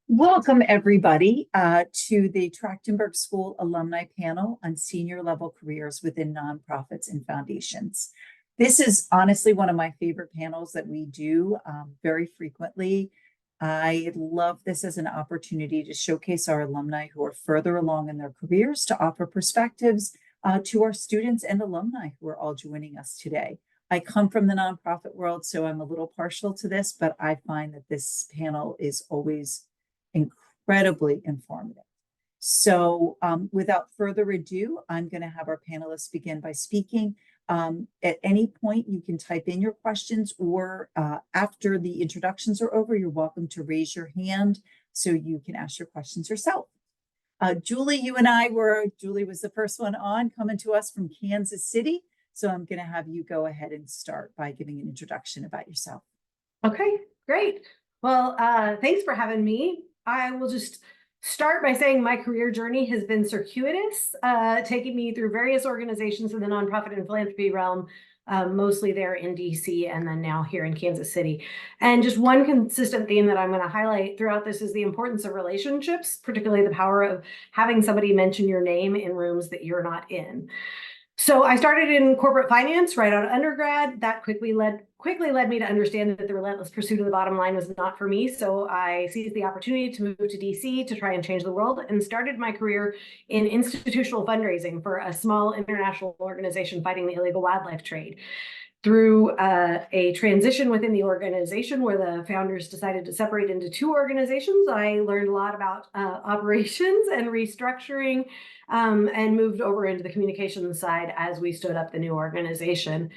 Welcome, everybody, to the Trachtenberg School Alumni Panel on Senior Level Careers within Nonprofits and Foundations. This is honestly one of my favorite panels that we do very frequently. I love this as an opportunity to showcase our alumni who are further along in their careers, to offer perspectives to our students and alumni who are all joining us today. I come from the nonprofit world, so I'm a little partial to this, but I find that this panel is always incredibly informative. So without further ado, I'm going to have our panelists begin by speaking. At any point, you can type in your questions, or after the introductions are over, you're welcome to raise your hand so you can ask your questions yourself. Julie, Julie was the first one on, coming to us from Kansas City. So I'm going to have you go ahead and start by giving an introduction about yourself. Okay, great. Well, thanks for having me. I will just start by saying my career journey has been circuitous, taking me through various organizations in the nonprofit and philanthropy realm, mostly there in DC and then now here in Kansas City. And just one consistent theme that I'm going to highlight throughout this is the importance of relationships, particularly the power of having somebody mention your name in rooms that you're not in. So I started in corporate finance right out of undergrad. That quickly led me to understand that the relentless pursuit of the bottom line was not for me. So I seized the opportunity to move to DC to try and change the world, and started my career in institutional fundraising for a small international organization fighting the illegal wildlife trade. Through a transition within the organization where the founders decided to separate into two organizations, I learned a lot about operations and restructuring, and moved over into the communications side as we stood up the new organization.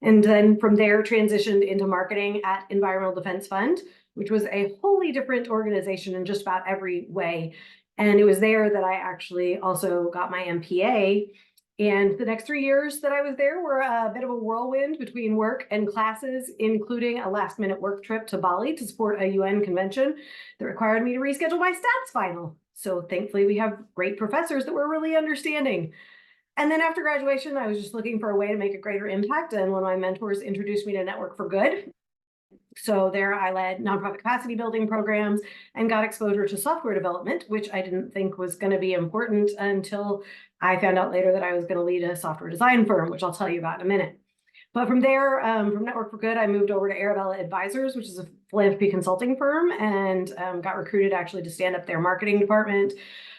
And then from there transitioned into marketing at Environmental Defense Fund, which was a wholly different organization in just about every way. And it was there that I actually also got my MPA. And the next 3 years that I was there were a bit of a whirlwind between work and classes, including a last-minute work trip to Bali to support a UN convention that required me to reschedule my stats final. So thankfully, we have great professors that were really understanding. And then after graduation, I was just looking for a way to make a greater impact. And one of my mentors introduced me to Network for Good. So there I led nonprofit capacity building programs and got exposure to software development, which I didn't think was going to be important until I found out later that I was going to lead a software design firm, which I'll tell you about in a minute. But from there, from Network for Good, I moved over to Arabella Advisors, which is a philanthropy consulting firm, and got recruited actually to stand up their marketing department,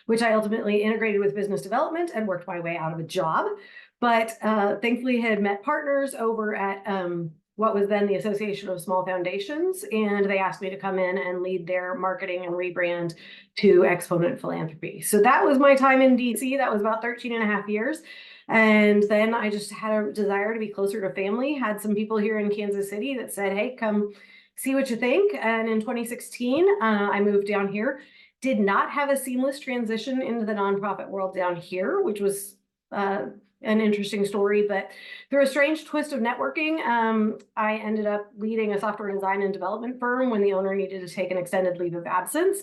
which I ultimately integrated with business development and worked my way out of a job. But thankfully had met partners over at what was then the Association of Small Foundations, and they asked me to come in and lead their marketing and rebrand to Exponent Philanthropy. So that was my time in DC. That was about 13 and a half years. And then I just had a desire to be closer to family, had some people here in Kansas City that said, hey, come see what you think. And in 2016, I moved down here, did not have a seamless transition into the nonprofit world down here, which was an interesting story, but through a strange twist of networking, I ended up leading a software design and development firm when the owner needed to take an extended leave of absence.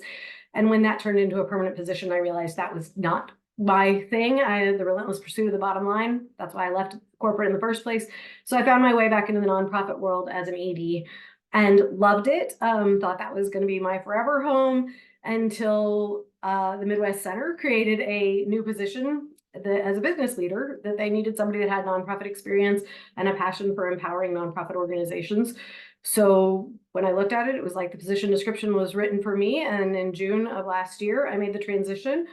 And when that turned into a permanent position, I realized that was not my thing. The relentless pursuit of the bottom line. That's why I left corporate in the first place. So I found my way back into the nonprofit world as an ED and loved it. Thought that was going to be my forever home until the Midwest Center created a new position as a business leader, that they needed somebody that had nonprofit experience and a passion for empowering nonprofit organizations. So when I looked at it, it was like the position description was written for me. And in June of last year, I made the transition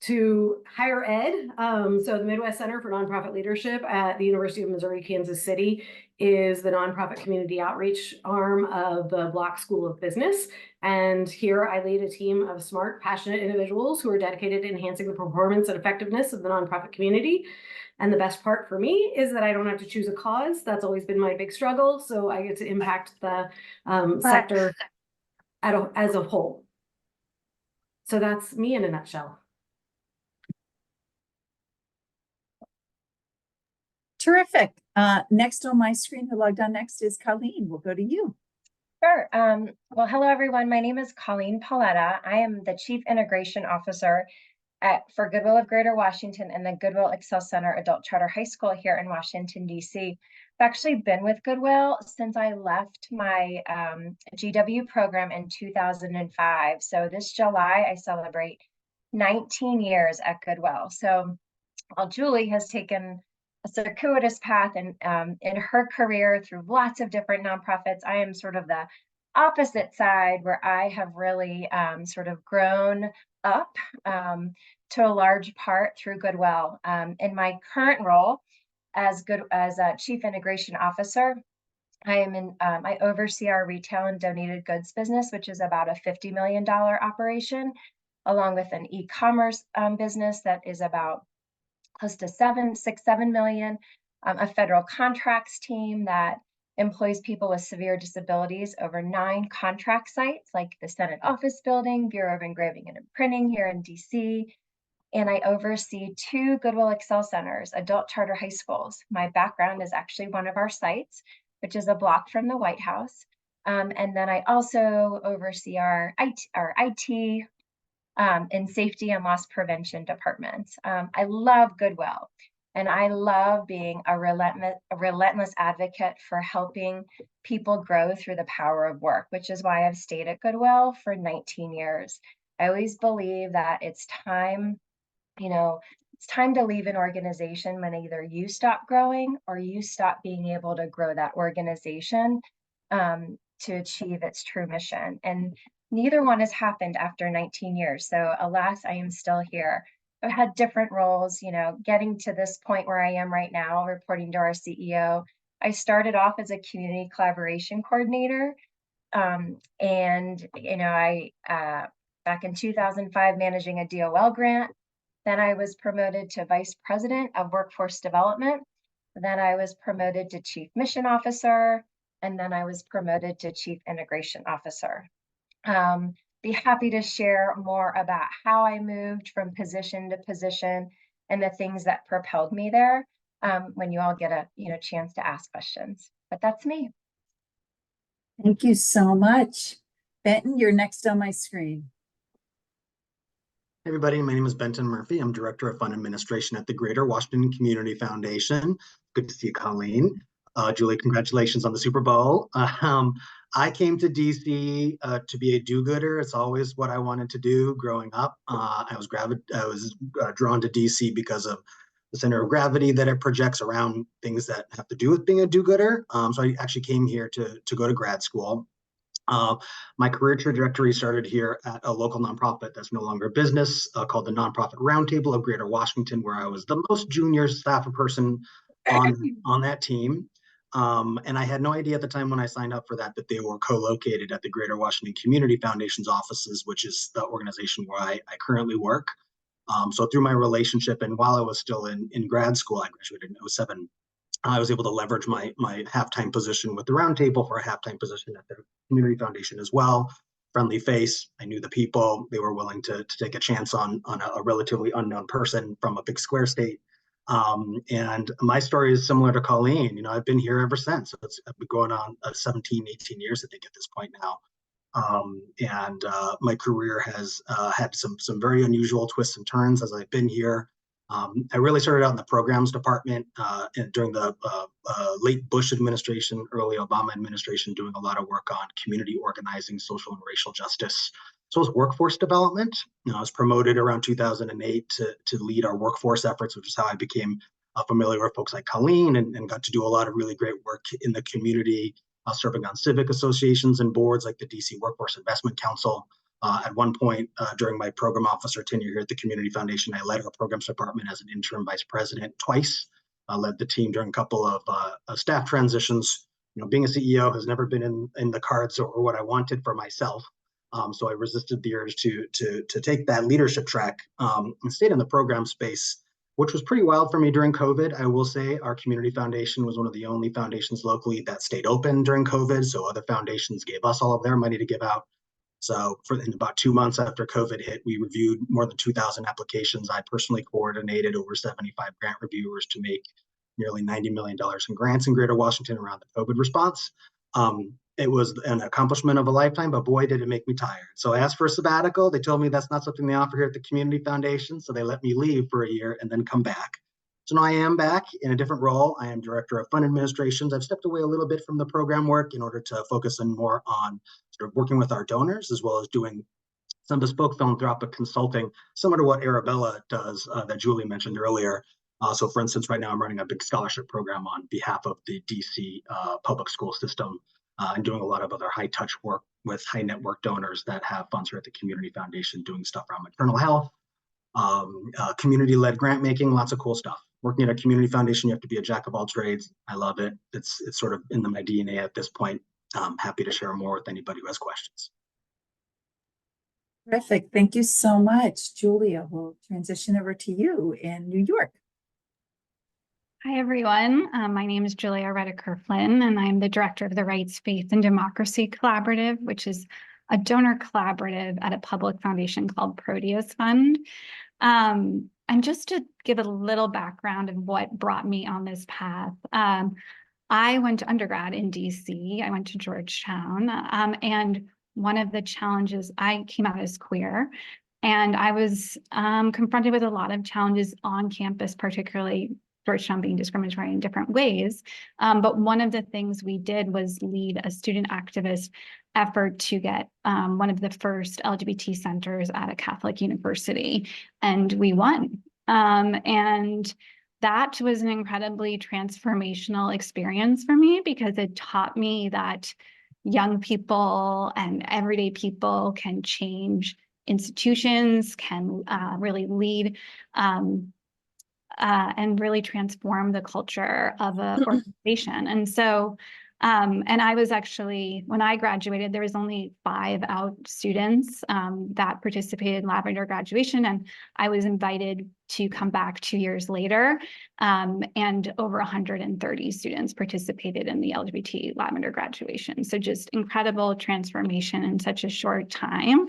to higher ed. So the Midwest Center for Nonprofit Leadership at the University of Missouri, Kansas City is the nonprofit community outreach arm of the Block School of Business. And here I lead a team of smart, passionate individuals who are dedicated to enhancing the performance and effectiveness of the nonprofit community. And the best part for me is that I don't have to choose a cause. That's always been my big struggle. So I get to impact the sector as a whole. So that's me in a nutshell. Terrific. Next on my screen, who logged on next is Colleen. We'll go to you. Sure. Well, hello, everyone. My name is Colleen Paletta. I am the Chief Integration Officer for Goodwill of Greater Washington and the Goodwill Excel Center Adult Charter High School here in Washington, D.C. actually been with Goodwill since I left my GW program in 2005. So this July, I celebrate 19 years at Goodwill. So while Julie has taken a circuitous path in her career through lots of different nonprofits, I am sort of the opposite side, where I have really sort of grown up to a large part through Goodwill. In my current role as a Chief Integration Officer, I oversee our retail and donated goods business, which is about a $50 million operation, along with an e-commerce business that is about close to 7 million, a federal contracts team that employs people with severe disabilities over 9 contract sites, like the Senate Office Building, Bureau of Engraving and Imprinting here in DC. And I oversee 2 Goodwill Excel Centers, adult charter high schools. My background is actually one of our sites, which is a block from the White House. And then I also oversee our IT and safety and loss prevention departments. I love Goodwill, and I love being a relentless advocate for helping people grow through the power of work, which is why I've stayed at Goodwill for 19 years. I always believe that it's time to leave an organization when either you stop growing or you stop being able to grow that organization to achieve its true mission. And neither one has happened after 19 years. So alas, I am still here. I've had different roles, getting to this point where I am right now, reporting to our CEO. I started off as a community collaboration coordinator. I back in 2005, managing a DOL grant. Then I was promoted to Vice President of Workforce Development. Then I was promoted to Chief Mission Officer. And then I was promoted to Chief Integration Officer. Be happy to share more about how I moved from position to position and the things that propelled me there when you all get a chance to ask questions. But that's me. Thank you so much. Benton, you're next on my screen. Hey everybody, my name is Benton Murphy. I'm Director of Fund Administration at the Greater Washington Community Foundation. Good to see you, Colleen. Julie, congratulations on the Super Bowl. I came to DC to be a do-gooder. It's always what I wanted to do growing up. I was drawn to DC because of the center of gravity that it projects around things that have to do with being a do-gooder. So I actually came here to go to grad school. My career trajectory started here at a local nonprofit that's no longer a business called the Nonprofit Roundtable of Greater Washington, where I was the most junior staff person on that team. And I had no idea at the time when I signed up for that they were co-located at the Greater Washington Community Foundation's offices, which is the organization where I currently work. So through my relationship, and while I was still in grad school, I graduated in 2007, I was able to leverage my half-time position with the Roundtable for a half-time position at the Community Foundation as well. Friendly face, I knew the people, they were willing to take a chance on a relatively unknown person from a big square state. And my story is similar to Colleen. I've been here ever since. I've been going on 17, 18 years, I think, at this point now. My career has had some very unusual twists and turns as I've been here. I really started out in the programs department during the late Bush administration, early Obama administration, doing a lot of work on community organizing, social and racial justice, as well as workforce development. I was promoted around 2008 to lead our workforce efforts, which is how I became familiar with folks like Colleen and got to do a lot of really great work in the community, serving on civic associations and boards like the DC Workforce Investment Council. At one point during my program officer tenure here at the Community Foundation, I led our programs department as an interim vice president twice. I led the team during a couple of staff transitions. Being a CEO has never been in the cards or what I wanted for myself. So I resisted the urge to take that leadership track and stayed in the program space, which was pretty wild for me during COVID. I will say our Community Foundation was one of the only foundations locally that stayed open during COVID. So other foundations gave us all of their money to give out. So in about 2 months after COVID hit, we reviewed more than 2,000 applications. I personally coordinated over 75 grant reviewers to make nearly $90 million in grants in Greater Washington around the COVID response. It was an accomplishment of a lifetime, but boy, did it make me tired. So I asked for a sabbatical. They told me that's not something they offer here at the Community Foundation. So they let me leave for a year and then come back. So now I am back in a different role. I am Director of Fund Administrations. I've stepped away a little bit from the program work in order to focus in more on sort of working with our donors, as well as doing some bespoke philanthropic consulting, similar to what Arabella does that Julie mentioned earlier. So for instance, right now I'm running a big scholarship program on behalf of the DC public school system and doing a lot of other high touch work with high network donors that have funds here at the Community Foundation, doing stuff around maternal health, community-led grant making, lots of cool stuff. Working at a community foundation, you have to be a jack of all trades. I love it. It's sort of in my DNA at this point. I'm happy to share more with anybody who has questions. Terrific. Thank you so much. Julia, we'll transition over to you in New York. Hi, everyone. My name is Julia Reticker-Flynn, and I'm the director of the Rights, Faith, and Democracy Collaborative, which is a donor collaborative at a public foundation called Proteus Fund. And just to give a little background of what brought me on this path, I went to undergrad in DC. I went to Georgetown, and one of the challenges, I came out as queer, and I was confronted with a lot of challenges on campus, particularly Georgetown being discriminatory in different ways. But one of the things we did was lead a student activist effort to get one of the first LGBT centers at a Catholic university, and we won. And that was an incredibly transformational experience for me, because it taught me that young people and everyday people can change institutions, can really lead and really transform the culture of an organization. And so, and I was actually, when I graduated, there was only 5 out students that participated in Lavender graduation, and I was invited to come back 2 years later, and over 130 students participated in the LGBT Lavender graduation. So just incredible transformation in such a short time.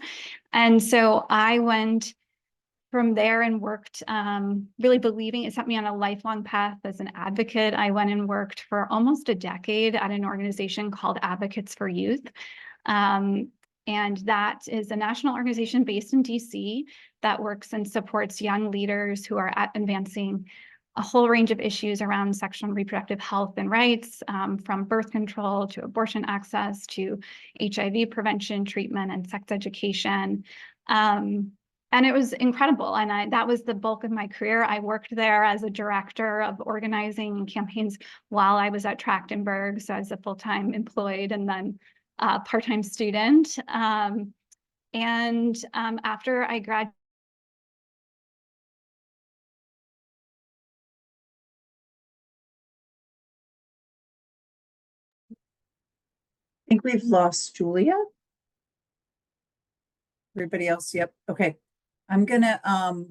And so I went from there and worked, really believing it set me on a lifelong path as an advocate. I went and worked for almost a decade at an organization called Advocates for Youth. And that is a national organization based in DC that works and supports young leaders who are advancing a whole range of issues around sexual and reproductive health and rights, from birth control to abortion access to HIV prevention, treatment, and sex education. And it was incredible. And that was the bulk of my career. I worked there as a director of organizing campaigns while I was at Trachtenberg. So as a full-time employed and then part-time student. After I graduated, I think we've lost Julia. Everybody else, yep. Okay. I'm gonna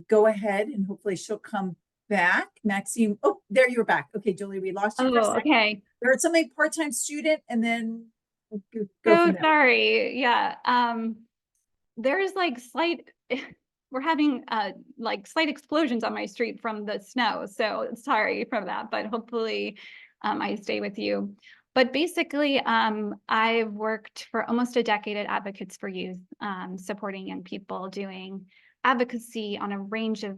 go ahead and hopefully she'll come back. Maxine, oh, there you were back. Okay, Julie, we lost you for a second. okay. There was something part-time student, and then we'll go Oh, from there. sorry. Yeah. There's like we're having like slight explosions on my street from the snow. So sorry for that, but hopefully I stay with you. But basically, I've worked for almost a decade at Advocates for Youth, supporting young people doing advocacy on a range of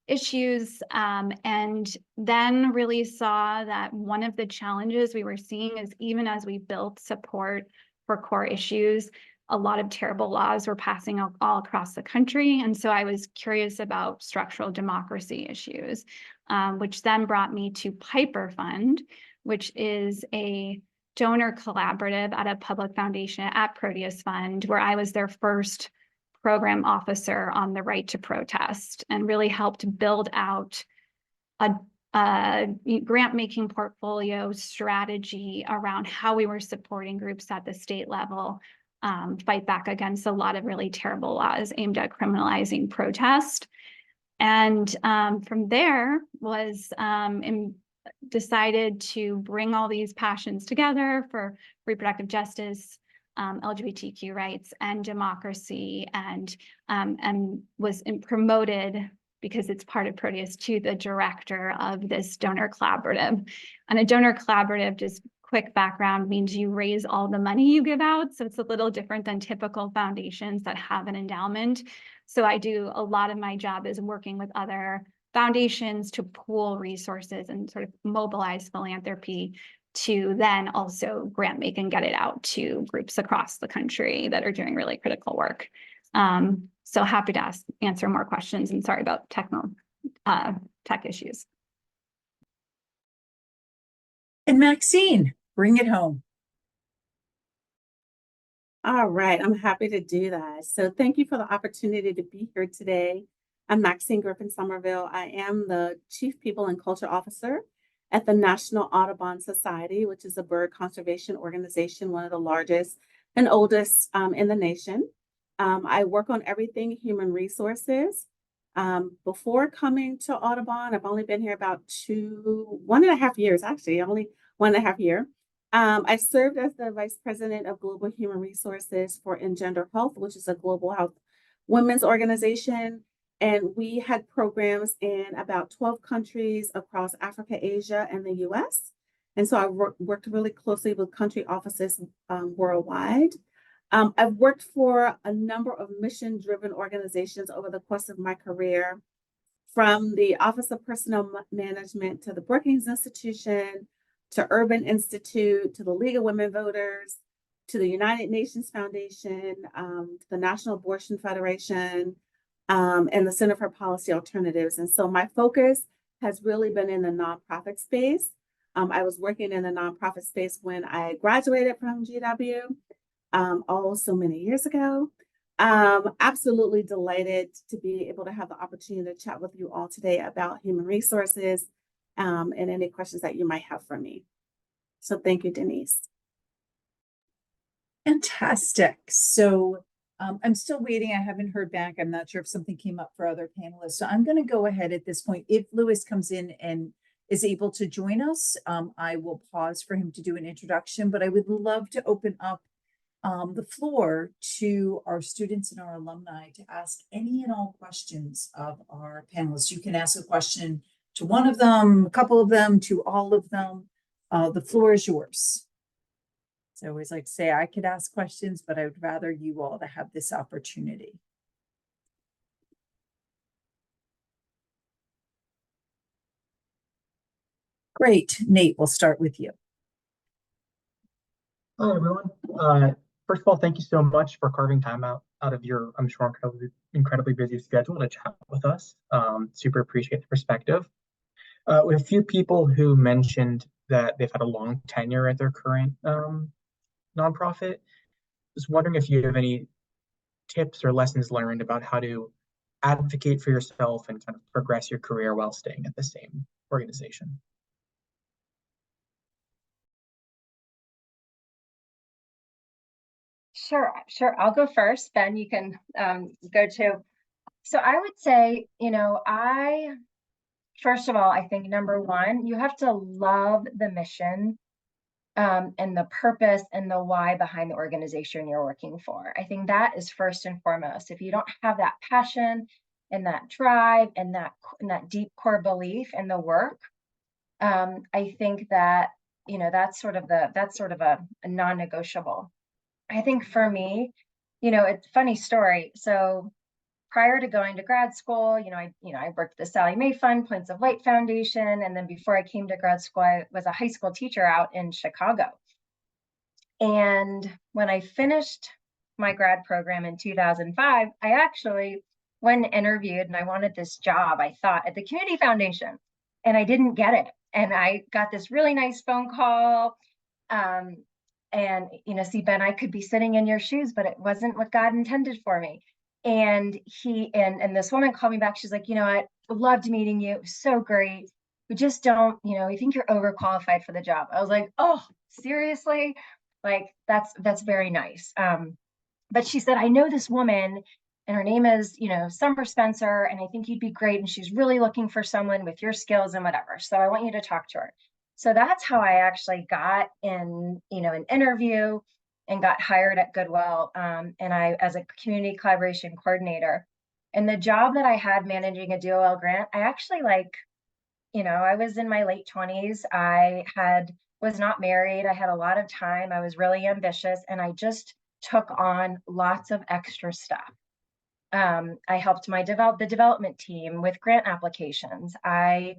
issues, and then really saw that one of the challenges we were seeing is, even as we built support for core issues, a lot of terrible laws were passing all across the country. And so I was curious about structural democracy issues, which then brought me to Piper Fund, which is a donor collaborative at a public foundation at Proteus Fund, where I was their first program officer on the right to protest, and really helped build out a grant-making portfolio strategy around how we were supporting groups at the state level fight back against a lot of really terrible laws aimed at criminalizing protest. And from there was decided to bring all these passions together for reproductive justice, LGBTQ rights, and democracy, and was promoted, because it's part of Proteus, to the director of this donor collaborative. And a donor collaborative, just quick background, means you raise all the money you give out. So it's a little different than typical foundations that have an endowment. So I do a lot of my job is working with other foundations to pool resources and sort of mobilize philanthropy to then also grant make and get it out to groups across the country that are doing really critical work. So happy to answer more questions, and sorry about tech issues. And Maxine, bring it home. All right, I'm happy to do that. So thank you for the opportunity to be here today. I'm Maxine Griffin Somerville. I am the Chief People and Culture Officer at the National Audubon Society, which is a bird conservation organization, one of the largest and oldest in the nation. I work on everything human resources. Before coming to Audubon, I've only been here about 1.5 years, actually, only 1.5 years. I served as the Vice President of Global Human Resources for Engender Health, which is a global health women's organization. And we had programs in about 12 countries across Africa, Asia, and the US. And so I worked really closely with country offices worldwide. I've worked for a number of mission-driven organizations over the course of my career, from the Office of Personnel Management to the Brookings Institution, to Urban Institute, to the League of Women Voters, to the United Nations Foundation, to the National Abortion Federation, and the Center for Policy Alternatives. And so my focus has really been in the nonprofit space. I was working in the nonprofit space when I graduated from GW, so many years ago. Absolutely delighted to be able to have the opportunity to chat with you all today about human resources, and any questions that you might have for me. So thank you, Denise. Fantastic. So I'm still waiting. I haven't heard back. I'm not sure if something came up for other panelists. So I'm going to go ahead at this point. If Lewis comes in and is able to join us, I will pause for him to do an introduction, but I would love to open up the floor to our students and our alumni to ask any and all questions of our panelists. You can ask a question to one of them, a couple of them, to all of them. The floor is yours. So I always like to say I could ask questions, but I would rather you all to have this opportunity. Great. Nate, we'll start with you. Hello, everyone. First of all, thank you so much for carving time out of your, I'm sure, incredibly busy schedule to chat with us. Super appreciate the perspective. We have a few people who mentioned that they've had a long tenure at their current nonprofit. Just wondering if you have any tips or lessons learned about how to advocate for yourself and kind of progress your career while staying at the same organization. Sure. I'll go first. Ben, you can go too. So I would say, first of all, I think number one, you have to love the mission and the purpose and the why behind the organization you're working for. I think that is first and foremost. If you don't have that passion and that drive and that deep core belief in the work, I think that that's sort of a non-negotiable. I think for me, it's a funny story. So prior to going to grad school, I worked at the Sally Mae Fund, Points of Light Foundation. And then before I came to grad school, I was a high school teacher out in Chicago. And when I finished my grad program in 2005, I actually, when interviewed and I wanted this job, I thought at the Community Foundation, and I didn't get it. And I got this really nice phone call. And, see, Ben, I could be sitting in your shoes, but it wasn't what God intended for me. And this woman called me back. She's like, I loved meeting you. It was so great. We just don't, we think you're overqualified for the job. I was like, oh, seriously? Like, that's very nice. But she said, I know this woman and her name is, Summer Spencer, and I think you'd be great. And she's really looking for someone with your skills and whatever. So I want you to talk to her. So that's how I actually got in, an interview and got hired at Goodwill. And I, as a community collaboration coordinator, and the job that I had managing a DOL grant, I actually I was in my late 20s. I was not married. I had a lot of time. I was really ambitious, and I just took on lots of extra stuff. I helped the development team with grant applications. I,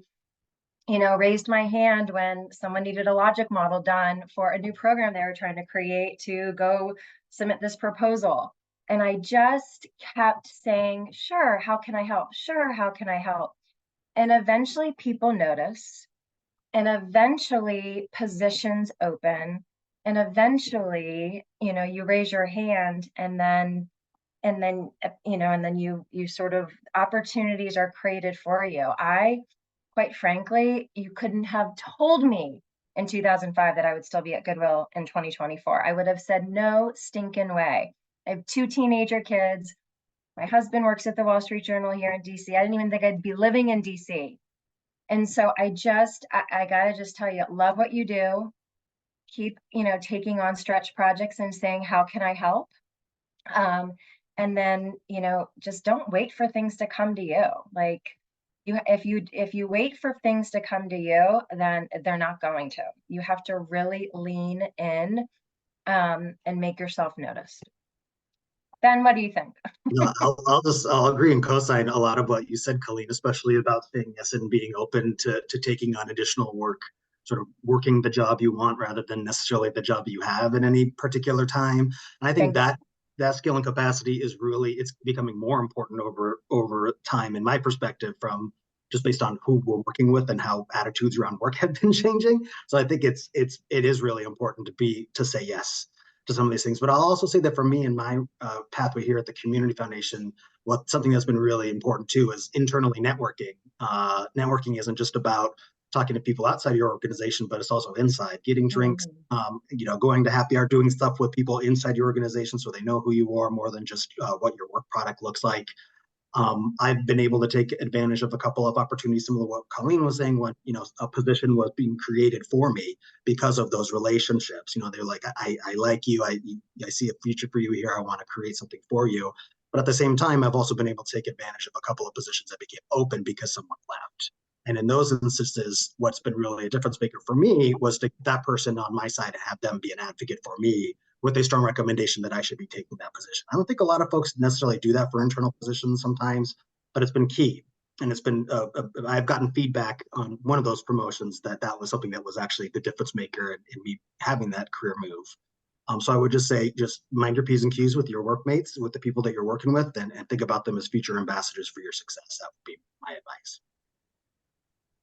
raised my hand when someone needed a logic model done for a new program they were trying to create to go submit this proposal. And I just kept saying, sure, how can I help? Sure, how can I help? And eventually people notice, and eventually positions open, and eventually, you raise your hand, and then you sort of, opportunities are created for you. Quite frankly, you couldn't have told me in 2005 that I would still be at Goodwill in 2024. I would have said, no stinking way. I have 2 teenager kids. My husband works at the Wall Street Journal here in DC. I didn't even think I'd be living in DC. And so I gotta just tell you, love what you do. Keep, taking on stretch projects and saying, how can I help? And then, just don't wait for things to come to you. Like, if you wait for things to come to you, then they're not going to. You have to really lean in, and make yourself noticed. Ben, what do you think? No, I'll agree and co-sign a lot of what you said, Colleen, especially about saying yes and being open to taking on additional work, sort of working the job you want rather than necessarily the job you have at any particular time. And I think that skill and capacity is really, it's becoming more important over time, in my perspective, from just based on who we're working with and how attitudes around work have been changing. So I think it is really important to say yes to some of these things. But I'll also say that for me in my pathway here at the Community Foundation, something that's been really important too is internally networking. Networking isn't just about talking to people outside your organization, but it's also inside, getting drinks, going to happy hour, doing stuff with people inside your organization so they know who you are more than just what your work product looks like. I've been able to take advantage of a couple of opportunities, similar to what Colleen was saying, when, a position was being created for me because of those relationships. They're like, I like you, I see a future for you here, I want to create something for you. But at the same time, I've also been able to take advantage of a couple of positions that became open because someone left. And in those instances, what's been really a difference maker for me was that person on my side and have them be an advocate for me with a strong recommendation that I should be taking that position. I don't think a lot of folks necessarily do that for internal positions sometimes, but it's been key. And it's been, I've gotten feedback on one of those promotions that was something that was actually the difference maker in me having that career move. So I would just say, just mind your P's and Q's with your workmates, with the people that you're working with, and think about them as future ambassadors for your success. That would be my advice.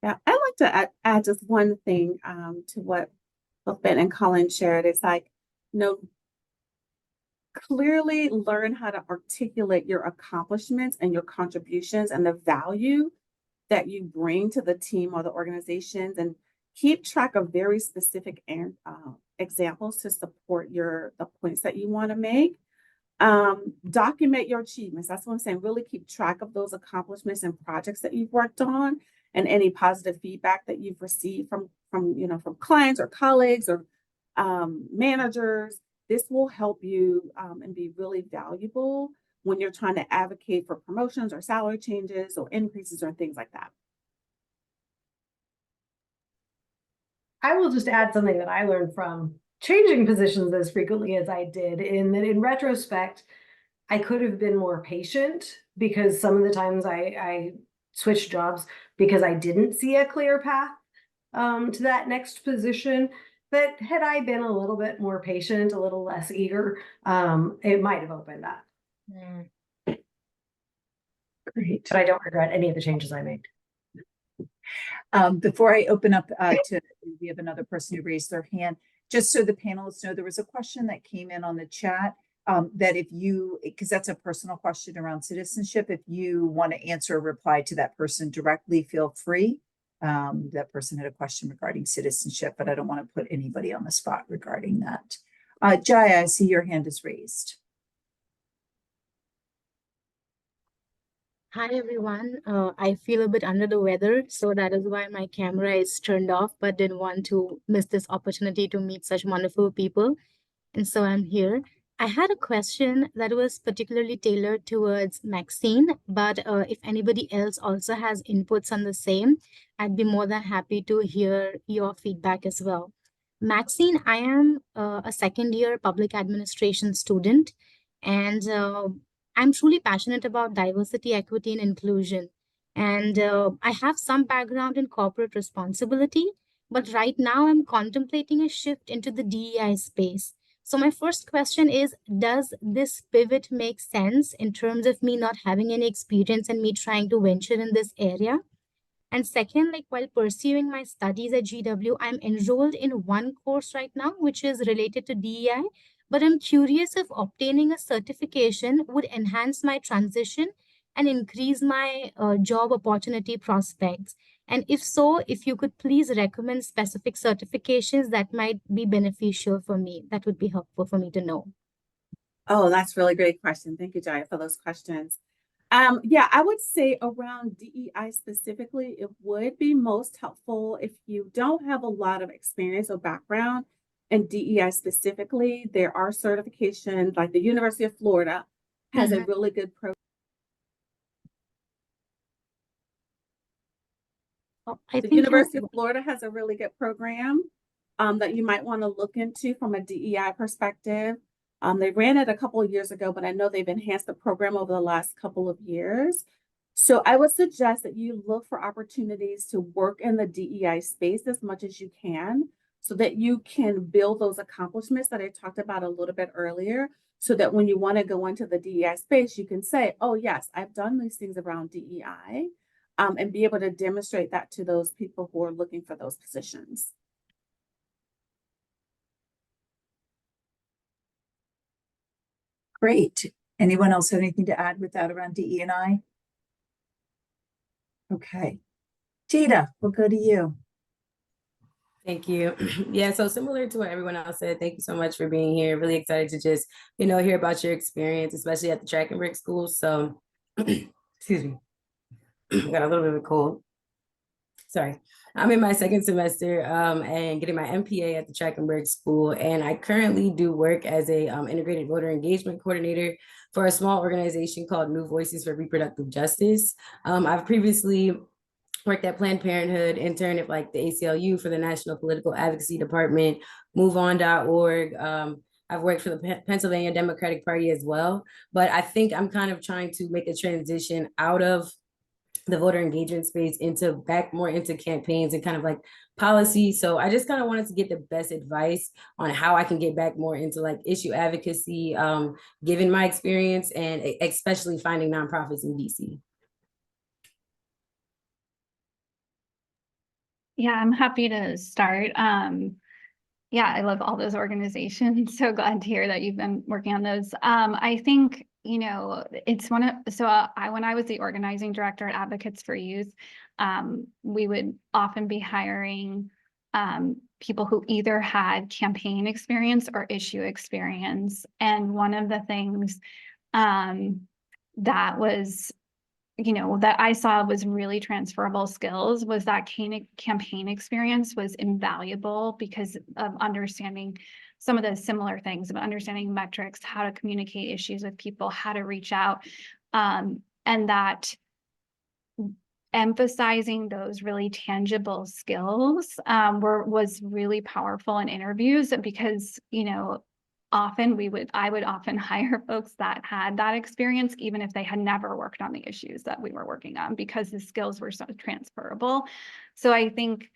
Yeah, I'd like to add just one thing to what both Ben and Colleen shared. It's like, clearly learn how to articulate your accomplishments and your contributions and the value that you bring to the team or the organizations, and keep track of very specific examples to support the points that you want to make. Document your achievements. That's what I'm saying. Really keep track of those accomplishments and projects that you've worked on, and any positive feedback that you've received from clients or colleagues or managers. This will help you and be really valuable when you're trying to advocate for promotions or salary changes or increases or things like that. I will just add something that I learned from changing positions as frequently as I did, in that in retrospect, I could have been more patient, because some of the times I switched jobs because I didn't see a clear path to that next position. But had I been a little bit more patient, a little less eager, it might have opened up. Great. But I don't regret any of the changes I made. Before I open up we have another person who raised their hand. Just so the panelists know, there was a question that came in on the chat that because that's a personal question around citizenship, if you want to answer or reply to that person directly, feel free. That person had a question regarding citizenship, but I don't want to put anybody on the spot regarding that. Jaya, I see your hand is raised. Hi, everyone. I feel a bit under the weather, so that is why my camera is turned off, but didn't want to miss this opportunity to meet such wonderful people. And so I'm here. I had a question that was particularly tailored towards Maxine, but if anybody else also has inputs on the same, I'd be more than happy to hear your feedback as well. Maxine, I am a second-year public administration student, and I'm truly passionate about diversity, equity, and inclusion. And I have some background in corporate responsibility, but right now I'm contemplating a shift into the DEI space. So my first question is, does this pivot make sense in terms of me not having any experience and me trying to venture in this area? And second, like while pursuing my studies at GW, I'm enrolled in one course right now, which is related to DEI, but I'm curious if obtaining a certification would enhance my transition and increase my job opportunity prospects. And if so, if you could please recommend specific certifications that might be beneficial for me, that would be helpful for me to know. Oh, that's a really great question. Thank you, Jaya, for those questions. Yeah, I would say around DEI specifically, it would be most helpful if you don't have a lot of experience or background in DEI specifically. There are certifications, like the University of Florida has a really good program. I The think University of Florida has a really good program that you might want to look into from a DEI perspective. They ran it a couple of years ago, but I know they've enhanced the program over the last couple of years. So I would suggest that you look for opportunities to work in the DEI space as much as you can, so that you can build those accomplishments that I talked about a little bit earlier, so that when you want to go into the DEI space, you can say, oh yes, I've done these things around DEI, and be able to demonstrate that to those people who are looking for those positions. Great. Anyone else have anything to add with that around DE&I? Okay. Jada, we'll go to you. Thank you. Yeah, so similar to what everyone else said, thank you so much for being here. Really excited to just, hear about your experience, especially at the Track and Brick School. So, excuse me, got a little bit of a cold. Sorry. I'm in my second semester and getting my MPA at the Track and Brick School. And I currently do work as a integrated voter engagement coordinator for a small organization called New Voices for Reproductive Justice. I've previously worked at Planned Parenthood, interned at like the ACLU for the National Political Advocacy Department, MoveOn.org. I've worked for the Pennsylvania Democratic Party as well. But I think I'm kind of trying to make a transition out of the voter engagement space back more into campaigns and kind of like policy. So I just kind of wanted to get the best advice on how I can get back more into like issue advocacy, given my experience, and especially finding nonprofits in DC. Yeah, I'm happy to start. Yeah, I love all those organizations. So glad to hear that you've been working on those. I think, it's when I was the organizing director at Advocates for Youth, we would often be hiring people who either had campaign experience or issue experience. And one of the things that was that I saw was really transferable skills was that campaign experience was invaluable because of understanding some of the similar things, of understanding metrics, how to communicate issues with people, how to reach out, and that emphasizing those really tangible skills was really powerful in interviews, because I would often hire folks that had that experience, even if they had never worked on the issues that we were working on, because the skills were so transferable. So I think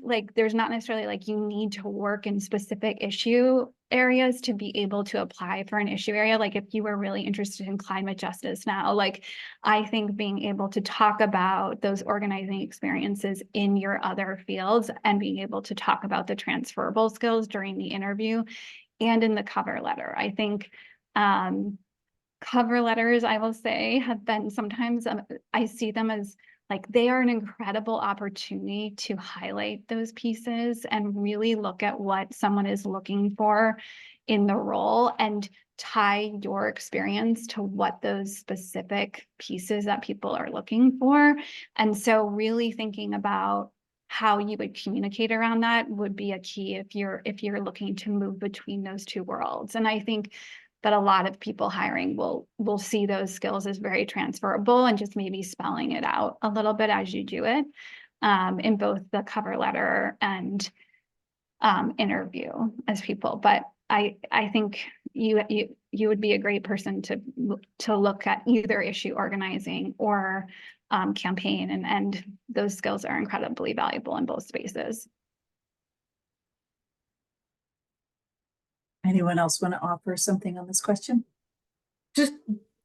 like there's not necessarily like you need to work in specific issue areas to be able to apply for an issue area. Like if you were really interested in climate justice now, like I think being able to talk about those organizing experiences in your other fields and being able to talk about the transferable skills during the interview and in the cover letter. I think cover letters, I will say, have been sometimes, I see them as like they are an incredible opportunity to highlight those pieces and really look at what someone is looking for in the role and tie your experience to what those specific pieces that people are looking for. And so really thinking about how you would communicate around that would be a key if you're looking to move between those two worlds. And I think that a lot of people hiring will see those skills as very transferable and just maybe spelling it out a little bit as you do it in both the cover letter and interview as people. But I think you would be a great person to look at either issue organizing or campaign, and those skills are incredibly valuable in both spaces. Anyone else want to offer something on this question? Just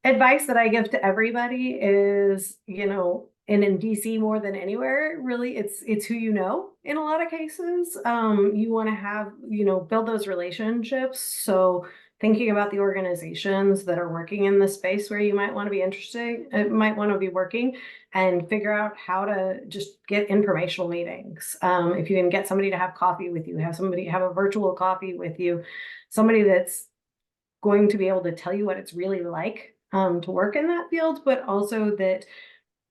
advice that I give to everybody is, and in DC more than anywhere, really, it's who you know in a lot of cases. You want to have, build those relationships. So thinking about the organizations that are working in the space where you might want to be interested, might want to be working, and figure out how to just get informational meetings. If you can get somebody to have coffee with you, have a virtual coffee with you, somebody that's going to be able to tell you what it's really like to work in that field, but also that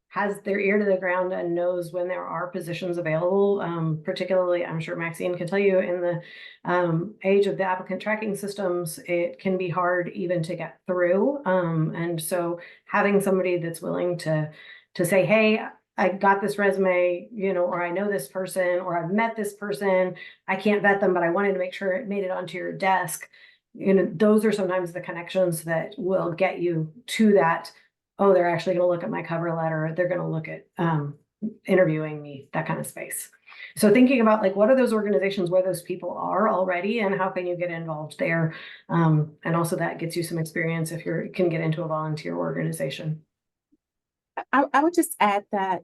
has their ear to the ground and knows when there are positions available. Particularly, I'm sure Maxine can tell you, in the age of the applicant tracking systems, it can be hard even to get through. And so having somebody that's willing to say, hey, I got this resume, or I know this person, or I've met this person, I can't vet them, but I wanted to make sure it made it onto your desk. Those are sometimes the connections that will get you to that. Oh, they're actually going to look at my cover letter. They're going to look at interviewing me, that kind of space. So thinking about what are those organizations where those people are already, and how can you get involved there? And also that gets you some experience if you can get into a volunteer organization. I would just add that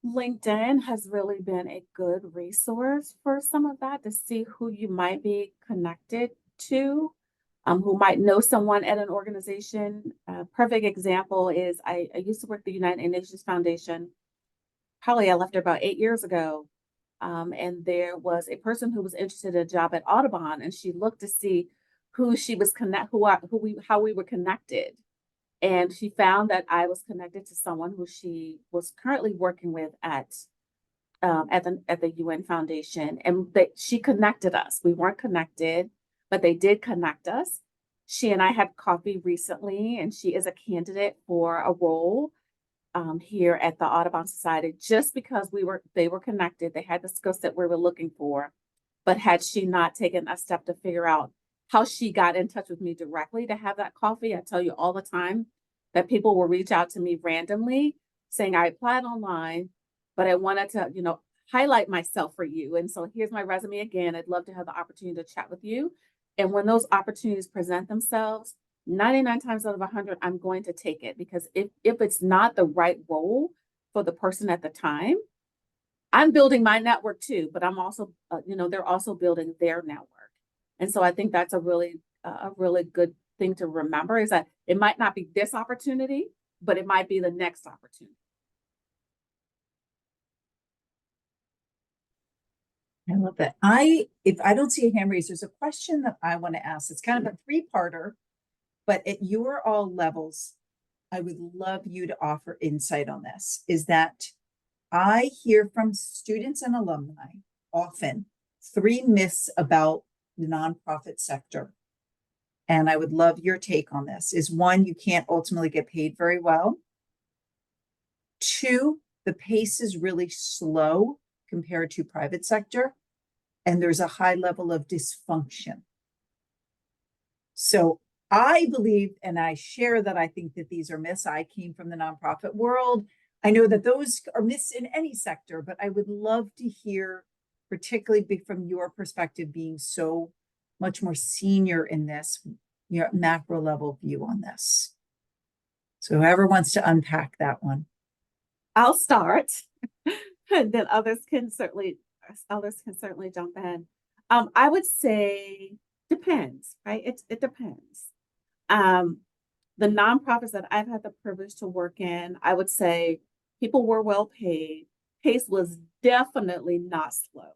LinkedIn has really been a good resource for some of that, to see who you might be connected to, who might know someone at an organization. A perfect example is I used to work at the United Nations Foundation. Probably I left there about 8 years ago. And there was a person who was interested in a job at Audubon, and she looked to see who she was how we were connected. And she found that I was connected to someone who she was currently working with at the UN Foundation, and she connected us. We weren't connected, but they did connect us. She and I had coffee recently, and she is a candidate for a role here at the Audubon Society, just because they were connected. They had the skill set we were looking for. But had she not taken a step to figure out how she got in touch with me directly to have that coffee, I tell you all the time that people will reach out to me randomly saying, I applied online, but I wanted to, highlight myself for you. And so here's my resume again. I'd love to have the opportunity to chat with you. And when those opportunities present themselves, 99 times out of 100, I'm going to take it, because if it's not the right role for the person at the time, I'm building my network too, but I'm also, they're also building their network. And so I think that's a really good thing to remember, is that it might not be this opportunity, but it might be the next opportunity. I love that. If I don't see a hand raised, there's a question that I want to ask. It's kind of a three-parter, but at your all levels, I would love you to offer insight on this. Is that I hear from students and alumni often 3 myths about the nonprofit sector. And I would love your take on this. Is 1, you can't ultimately get paid very well. 2, the pace is really slow compared to private sector, and there's a high level of dysfunction. So I believe, and I share that I think that these are myths. I came from the nonprofit world. I know that those are myths in any sector, but I would love to hear, particularly from your perspective, being so much more senior in this, your macro level view on this. So whoever wants to unpack that one. I'll start, and then others can certainly jump in. I would say depends, right? It depends. The nonprofits that I've had the privilege to work in, I would say people were well paid. Pace was definitely not slow.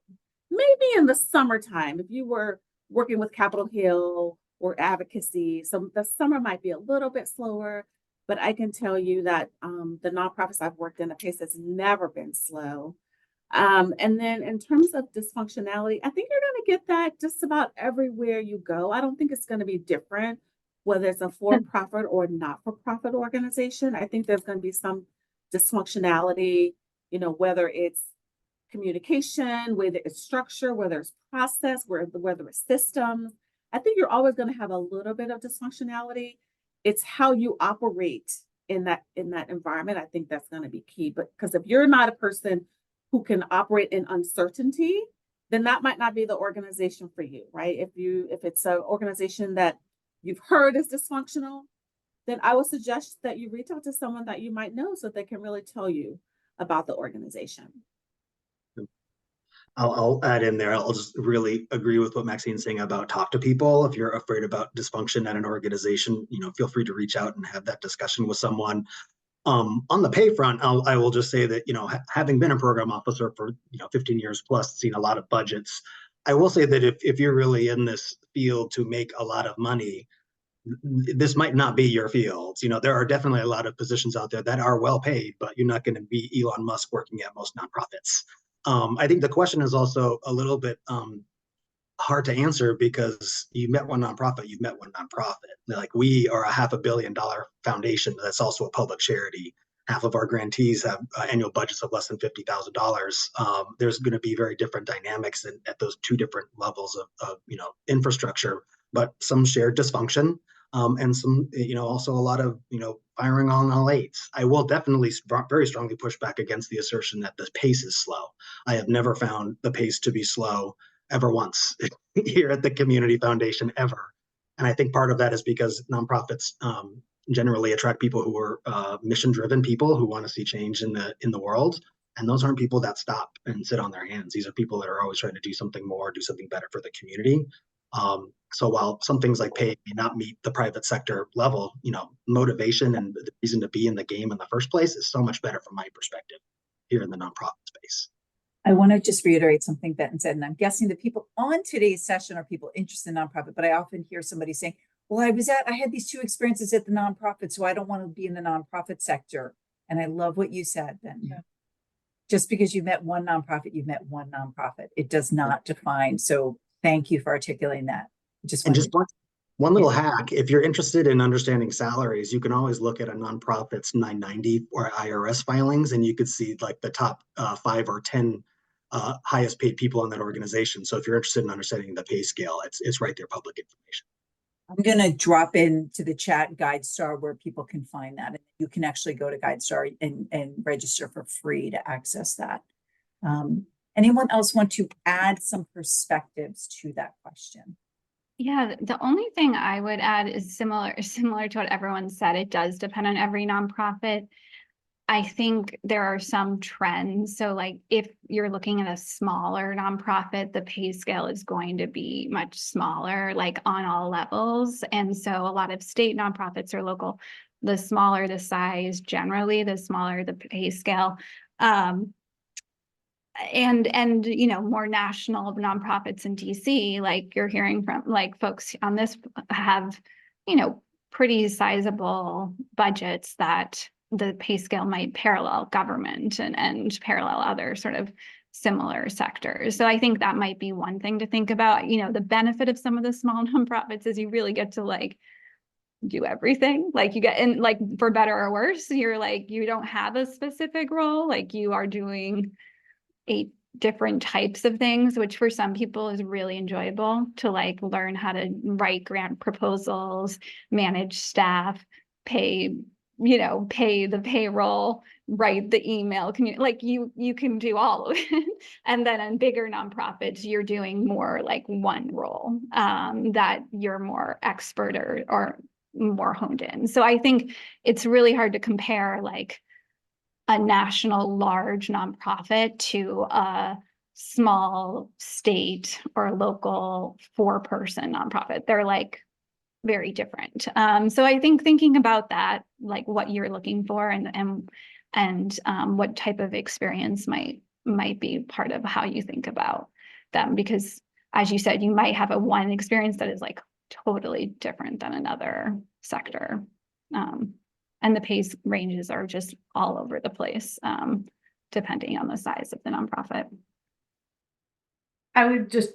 Maybe in the summertime, if you were working with Capitol Hill or advocacy, so the summer might be a little bit slower. But I can tell you that the nonprofits I've worked in, the pace has never been slow. And then in terms of dysfunctionality, I think you're going to get that just about everywhere you go. I don't think it's going to be different, whether it's a for-profit or not-for-profit organization. I think there's going to be some dysfunctionality, whether it's communication, whether it's structure, whether it's process, whether it's systems. I think you're always going to have a little bit of dysfunctionality. It's how you operate in that environment. I think that's going to be key. But because if you're not a person who can operate in uncertainty, then that might not be the organization for you, right? If it's an organization that you've heard is dysfunctional, then I would suggest that you reach out to someone that you might know so they can really tell you about the organization. I'll add in there. I'll just really agree with what Maxine's saying about talk to people. If you're afraid about dysfunction at an organization, feel free to reach out and have that discussion with someone. On the pay front, I will just say that, having been a program officer for, 15 years plus, seen a lot of budgets, I will say that if you're really in this field to make a lot of money, this might not be your field. There are definitely a lot of positions out there that are well paid, but you're not going to be Elon Musk working at most nonprofits. I think the question is also a little bit hard to answer because you met one nonprofit, you've met one nonprofit. Like, we are a $500 million foundation that's also a public charity. Half of our grantees have annual budgets of less than $50,000. There's going to be very different dynamics at those two different levels of infrastructure, but some shared dysfunction. And some, also a lot of, firing on all eights. I will definitely very strongly push back against the assertion that the pace is slow. I have never found the pace to be slow ever once here at the Community Foundation ever. And I think part of that is because nonprofits generally attract people who are mission-driven people who want to see change in the world. And those aren't people that stop and sit on their hands. These are people that are always trying to do something more, do something better for the community. So while some things like pay may not meet the private sector level, motivation and the reason to be in the game in the first place is so much better from my perspective here in the nonprofit space. I want to just reiterate something Benton said, and I'm guessing the people on today's session are people interested in nonprofit, but I often hear somebody saying, well, I had these 2 experiences at the nonprofit, so I don't want to be in the nonprofit sector. And I love what you said, Benton. Yeah. Just because you've met one nonprofit, you've met one nonprofit. It does not define. So thank you for articulating that. Just one little hack. If you're interested in understanding salaries, you can always look at a nonprofit's 990 or IRS filings, and you could see like the top 5 or 10 highest paid people in that organization. So if you're interested in understanding the pay scale, it's right there, public information. I'm going to drop into the chat GuideStar where people can find that. And you can actually go to GuideStar and register for free to access that. Anyone else want to add some perspectives to that question? Yeah, the only thing I would add is similar to what everyone said. It does depend on every nonprofit. I think there are some trends. So like if you're looking at a smaller nonprofit, the pay scale is going to be much smaller, like on all levels. And so a lot of state nonprofits or local, the smaller the size, generally, the smaller the pay scale. And more national nonprofits in DC, like you're hearing from, like, folks on this have, pretty sizable budgets that the pay scale might parallel government and parallel other sort of similar sectors. So I think that might be one thing to think about. The benefit of some of the small nonprofits is you really get to like do everything. Like you get in, like, for better or worse, you're like, you don't have a specific role, like you are doing 8 different types of things, which for some people is really enjoyable to like learn how to write grant proposals, manage staff, pay the payroll, write the email, you can do all of it. And then in bigger nonprofits, you're doing more like one role that you're more expert or more honed in. So I think it's really hard to compare like a national large nonprofit to a small state or local 4-person nonprofit. They're like very different. So I think thinking about that, like what you're looking for and what type of experience might be part of how you think about them, because as you said, you might have one experience that is like totally different than another sector. And the pay ranges are just all over the place, depending on the size of the nonprofit. I would just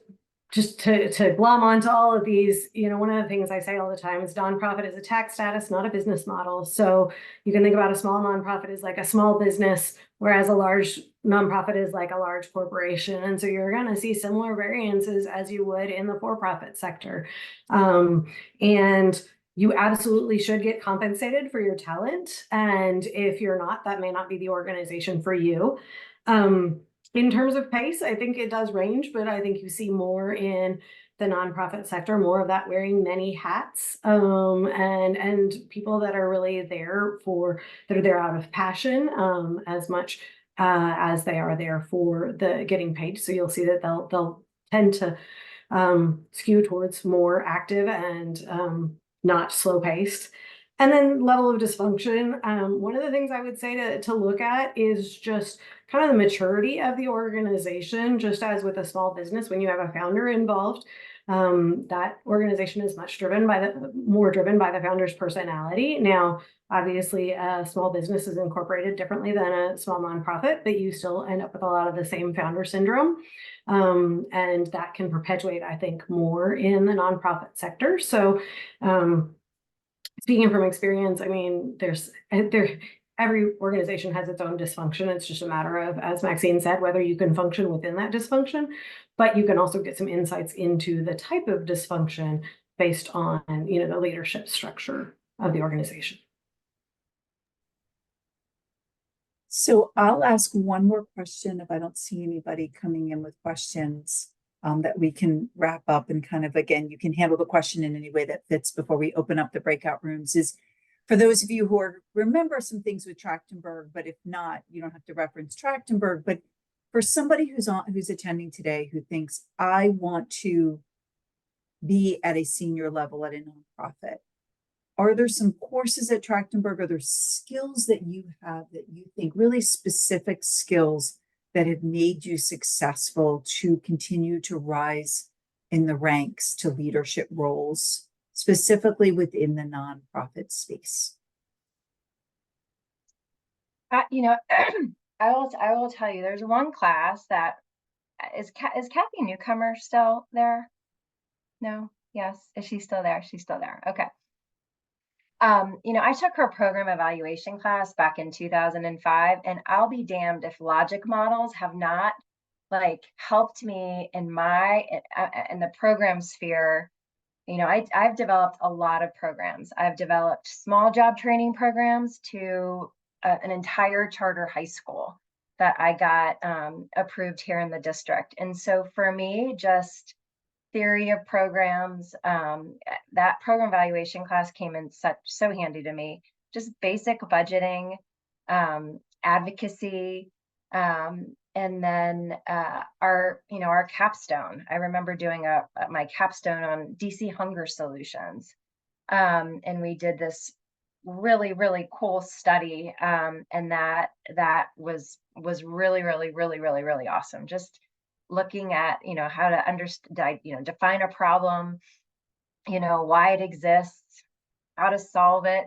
just to glom onto all of these, one of the things I say all the time is nonprofit is a tax status, not a business model. So you can think about a small nonprofit as like a small business, whereas a large nonprofit is like a large corporation. And so you're going to see similar variances as you would in the for-profit sector. And you absolutely should get compensated for your talent. And if you're not, that may not be the organization for you. In terms of pace, I think it does range, but I think you see more in the nonprofit sector, more of that wearing many hats, and people that are really there that are there out of passion, as much as they are there for the getting paid. So you'll see that they'll tend to skew towards more active and not slow paced. And then level of dysfunction. One of the things I would say to look at is just kind of the maturity of the organization, just as with a small business, when you have a founder involved, that organization is much more driven by the founder's personality. Now, obviously, a small business is incorporated differently than a small nonprofit, but you still end up with a lot of the same founder syndrome. And that can perpetuate, I think, more in the nonprofit sector. So, speaking from experience, I mean, every organization has its own dysfunction. It's just a matter of, as Maxine said, whether you can function within that dysfunction, but you can also get some insights into the type of dysfunction based on, the leadership structure of the organization. So I'll ask one more question if I don't see anybody coming in with questions. That we can wrap up and kind of, again, you can handle the question in any way that fits before we open up the breakout rooms, is for those of you who remember some things with Trachtenberg, but if not, you don't have to reference Trachtenberg, but for somebody who's attending today who thinks, I want to be at a senior level at a nonprofit, are there some courses at Trachtenberg? Are there skills that you have that you think, really specific skills that have made you successful to continue to rise in the ranks to leadership roles, specifically within the nonprofit space? I will tell you, there's one class that is Kathy Newcomer still there? No? Yes. Is she still there? She's still there. Okay. I took her program evaluation class back in 2005, and I'll be damned if logic models have not helped me in the program sphere. I've developed a lot of programs. I've developed small job training programs to an entire charter high school that I got approved here in the district. And so for me, just theory of programs, that program evaluation class came in so handy to me. Just basic budgeting, advocacy, and then our capstone. I remember doing my capstone on DC hunger solutions, and we did this really, really cool study, and that was really, really, really, really, really awesome. Just looking at, how to understand, define a problem, why it exists, how to solve it,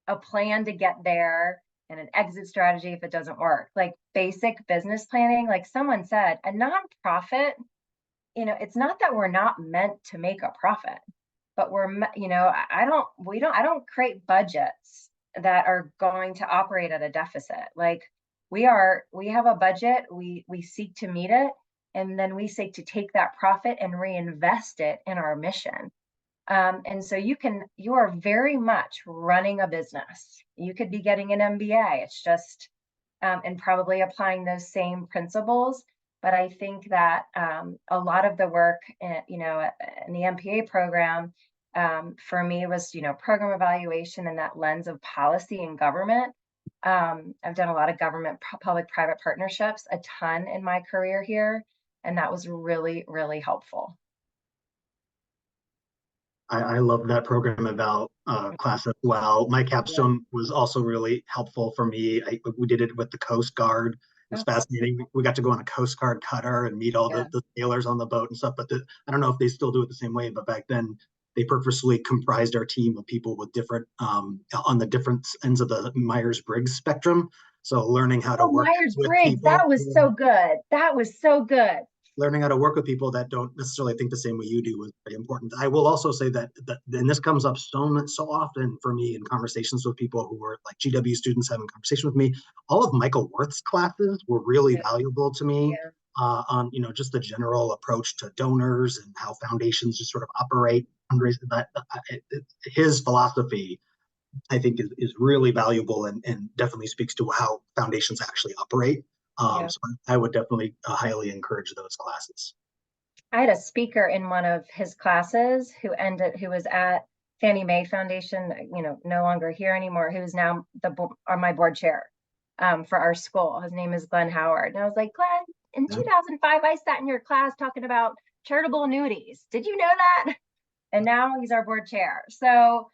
a plan to get there, and an exit strategy if it doesn't work. Like basic business planning, like someone said, a nonprofit, it's not that we're not meant to make a profit, but I don't create budgets that are going to operate at a deficit. Like we have a budget, we seek to meet it, and then we seek to take that profit and reinvest it in our mission. And so you are very much running a business. You could be getting an MBA. It's just, and probably applying those same principles. But I think that a lot of the work, in the MPA program, for me was, program evaluation and that lens of policy and government. I've done a lot of government public-private partnerships, a ton in my career here, and that was really, really helpful. I love that program eval class as well. My capstone was also really helpful for me. We did it with the Coast Guard. It was fascinating. We got to go on a Coast Guard cutter and meet all the sailors on the boat and stuff. But I don't know if they still do it the same way, but back then they purposely comprised our team of people with different, on the different ends of the Myers-Briggs spectrum. So learning how to work with Myers-Briggs, people. that was so good. That was so good. learning how to work with people that don't necessarily think the same way you do was very important. I will also say that, and this comes up so often for me in conversations with people who were like GW students having conversation with me. All of Michael Worth's classes were really valuable to me. Yeah. On just the general approach to donors and how foundations just sort of operate. His philosophy, I think, is really valuable and definitely speaks to how foundations actually operate. Yeah. So I would definitely highly encourage those classes. I had a speaker in one of his classes who was at Fannie Mae Foundation, no longer here anymore, who's now my board chair for our school. His name is Glenn Howard. And I was like, Glenn, in 2005, I sat in your class talking about charitable annuities. Did you know that? And now he's our board chair. So,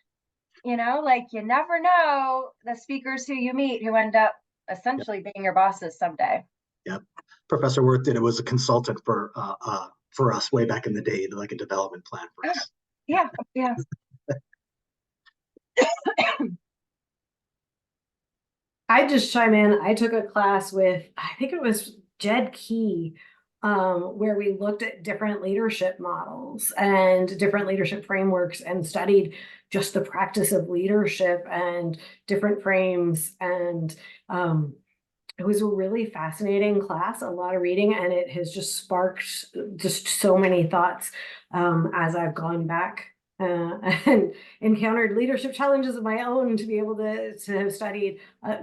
you never know the speakers who you meet who end up essentially being your bosses someday. Yep. Professor Worth did. It was a consultant for us way back in the day, like a development plan for us. Yeah. I just chime in. I took a class with, I think it was Jed Key, where we looked at different leadership models and different leadership frameworks and studied just the practice of leadership and different frames. And it was a really fascinating class, a lot of reading, and it has just sparked just so many thoughts as I've gone back and encountered leadership challenges of my own to be able to have studied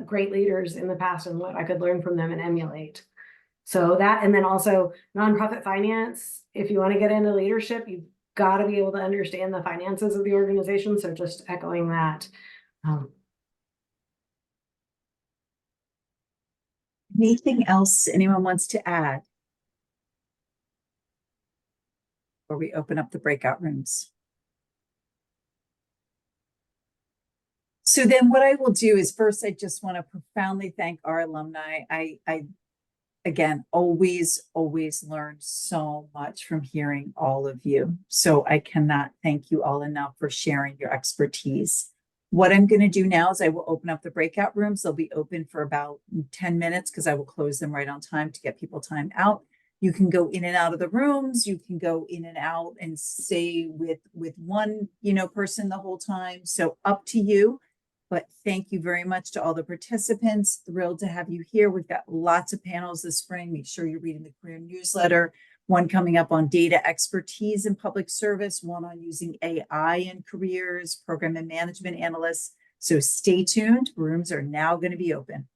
great leaders in the past and what I could learn from them and emulate. So that, and then also nonprofit finance, if you want to get into leadership, you've got to be able to understand the finances of the organization. So just echoing that. Anything else anyone wants to add? Before we open up the breakout rooms. So then what I will do is first, I just want to profoundly thank our alumni. I again, always learn so much from hearing all of you. So I cannot thank you all enough for sharing your expertise. What I'm going to do now is I will open up the breakout rooms. They'll be open for about 10 minutes because I will close them right on time to get people time out. You can go in and out of the rooms. You can go in and out and stay with one, person the whole time. So up to you. But thank you very much to all the participants. Thrilled to have you here. We've got lots of panels this spring. Make sure you're reading the career newsletter. One coming up on data expertise in public service, one on using AI in careers, program and management analysts. So stay tuned. Rooms are now going to be open.